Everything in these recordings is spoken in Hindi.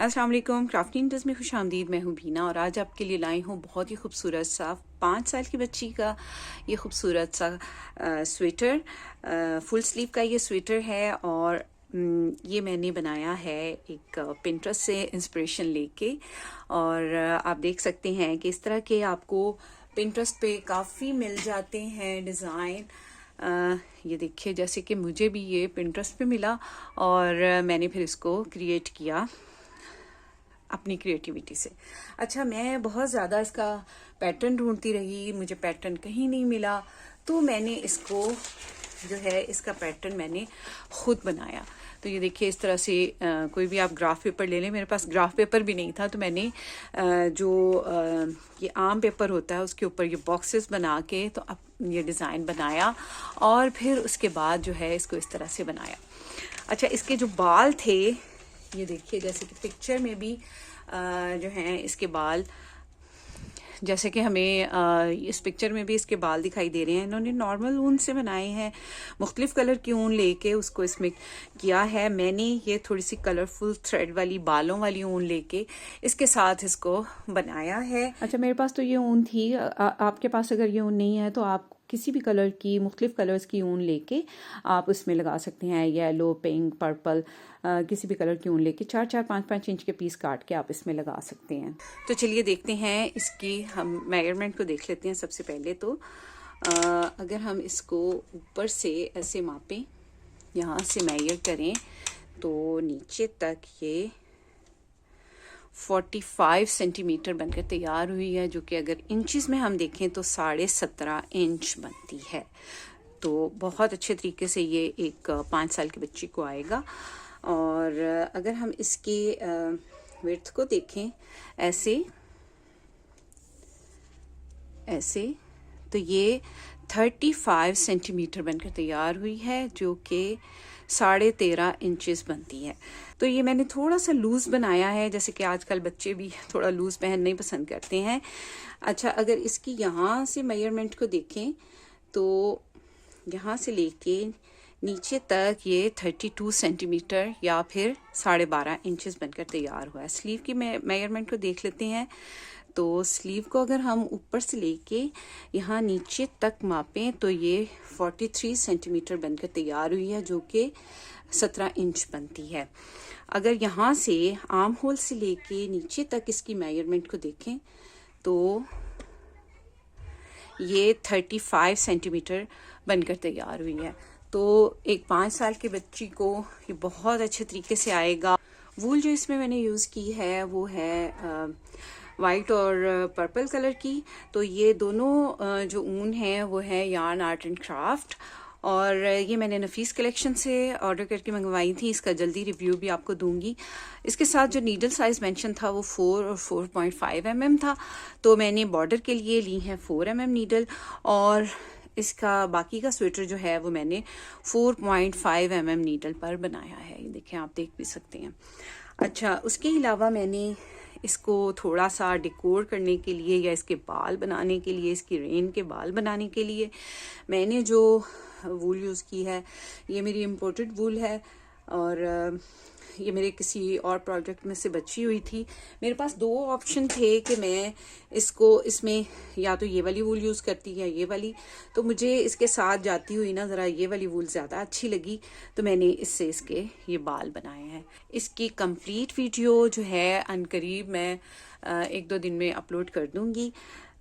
अस्सलाम वालेकुम, क्राफ्टिंग इंडस्ट में खुशामदीद। मैं हूँ बीना और आज आपके लिए लाई हूँ बहुत ही खूबसूरत सा 5 साल की बच्ची का ये खूबसूरत सा स्वेटर। फुल स्लीव का ये स्वेटर है और ये मैंने बनाया है एक पिंटरेस्ट से इंस्पिरेशन लेके। और आप देख सकते हैं कि इस तरह के आपको पिंटरेस्ट पे काफ़ी मिल जाते हैं डिज़ाइन। ये देखिए, जैसे कि मुझे भी ये पिंटरेस्ट पे मिला और मैंने फिर इसको क्रिएट किया अपनी क्रिएटिविटी से। अच्छा, मैं बहुत ज़्यादा इसका पैटर्न ढूंढती रही, मुझे पैटर्न कहीं नहीं मिला, तो मैंने इसको जो है इसका पैटर्न मैंने खुद बनाया। तो ये देखिए, इस तरह से कोई भी आप ग्राफ पेपर ले लें। मेरे पास ग्राफ पेपर भी नहीं था, तो मैंने ये आम पेपर होता है उसके ऊपर ये बॉक्सेस बना के तो अब ये डिज़ाइन बनाया और फिर उसके बाद जो है इसको इस तरह से बनाया। अच्छा, इसके जो बाल थे ये देखिए, जैसे कि पिक्चर में भी जो हैं इसके बाल, जैसे कि हमें इस पिक्चर में भी इसके बाल दिखाई दे रहे हैं। इन्होंने नॉर्मल ऊन से बनाए हैं, मुख्तलिफ कलर की ऊन लेके उसको इसमें किया है। मैंने ये थोड़ी सी कलरफुल थ्रेड वाली बालों वाली ऊन लेके इसके साथ इसको बनाया है। अच्छा, मेरे पास तो ये ऊन थी। आपके पास अगर ये ऊन नहीं है तो आप किसी भी कलर की, मुख्तलिफ कलर्स की ऊन लेके आप उसमें लगा सकते हैं। येलो, पिंक, पर्पल, किसी भी कलर की ऊन लेके 4-4, 5-5 इंच के पीस काट के आप इसमें लगा सकते हैं। तो चलिए देखते हैं, इसकी हम मेजरमेंट को देख लेते हैं। सबसे पहले तो अगर हम इसको ऊपर से ऐसे मापें, यहाँ से मेजर करें तो नीचे तक ये 45 सेंटीमीटर बनकर तैयार हुई है, जो कि अगर इंचेस में हम देखें तो 17.5 इंच बनती है। तो बहुत अच्छे तरीके से ये एक 5 साल की बच्ची को आएगा। और अगर हम इसकी विड्थ को देखें ऐसे तो ये 35 सेंटीमीटर बनकर तैयार हुई है, जो कि 13.5 इंचेस बनती है। तो ये मैंने थोड़ा सा लूज़ बनाया है, जैसे कि आजकल बच्चे भी थोड़ा लूज़ पहनना ही पसंद करते हैं। अच्छा, अगर इसकी यहाँ से मेजरमेंट को देखें तो यहाँ से लेके नीचे तक ये 32 सेंटीमीटर या फिर 12.5 इंचेस बनकर तैयार हुआ है। स्लीव की मेजरमेंट को देख लेते हैं। तो स्लीव को अगर हम ऊपर से लेके यहाँ नीचे तक मापें तो ये 43 सेंटीमीटर बनकर तैयार हुई है, जो कि 17 इंच बनती है। अगर यहाँ से आर्म होल से लेके नीचे तक इसकी मेजरमेंट को देखें तो ये 35 सेंटीमीटर बनकर तैयार हुई है। तो एक 5 साल के बच्ची को ये बहुत अच्छे तरीके से आएगा। वूल जो इसमें मैंने यूज़ की है वो है वाइट और पर्पल कलर की। तो ये दोनों जो ऊन है वो है यार्न आर्ट एंड क्राफ्ट, और ये मैंने नफीस कलेक्शन से ऑर्डर करके मंगवाई थी। इसका जल्दी रिव्यू भी आपको दूंगी। इसके साथ जो नीडल साइज मेंशन था वो 4 और 4.5 mm था, तो मैंने बॉर्डर के लिए ली है 4 mm नीडल, और इसका बाकी का स्वेटर जो है वो मैंने 4.5 mm नीडल पर बनाया है। ये देखें, आप देख भी सकते हैं। अच्छा, उसके अलावा मैंने इसको थोड़ा सा डेकोर करने के लिए या इसके बाल बनाने के लिए, इसकी रेन के बाल बनाने के लिए मैंने जो वूल यूज़ की है ये मेरी इम्पोर्टेड वूल है, और ये मेरे किसी और प्रोजेक्ट में से बची हुई थी। मेरे पास 2 ऑप्शन थे कि मैं इसमें या तो ये वाली वूल यूज़ करती या ये वाली, तो मुझे इसके साथ जाती हुई ना ज़रा ये वाली वूल ज़्यादा अच्छी लगी, तो मैंने इससे इसके ये बाल बनाए हैं। इसकी कंप्लीट वीडियो जो है अनकरीब मैं 1-2 दिन में अपलोड कर दूँगी।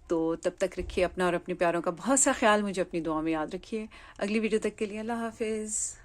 तो तब तक रखिए अपना और अपने प्यारों का बहुत सा ख्याल। मुझे अपनी दुआ में याद रखिए। अगली वीडियो तक के लिए अल्लाह हाफिज़।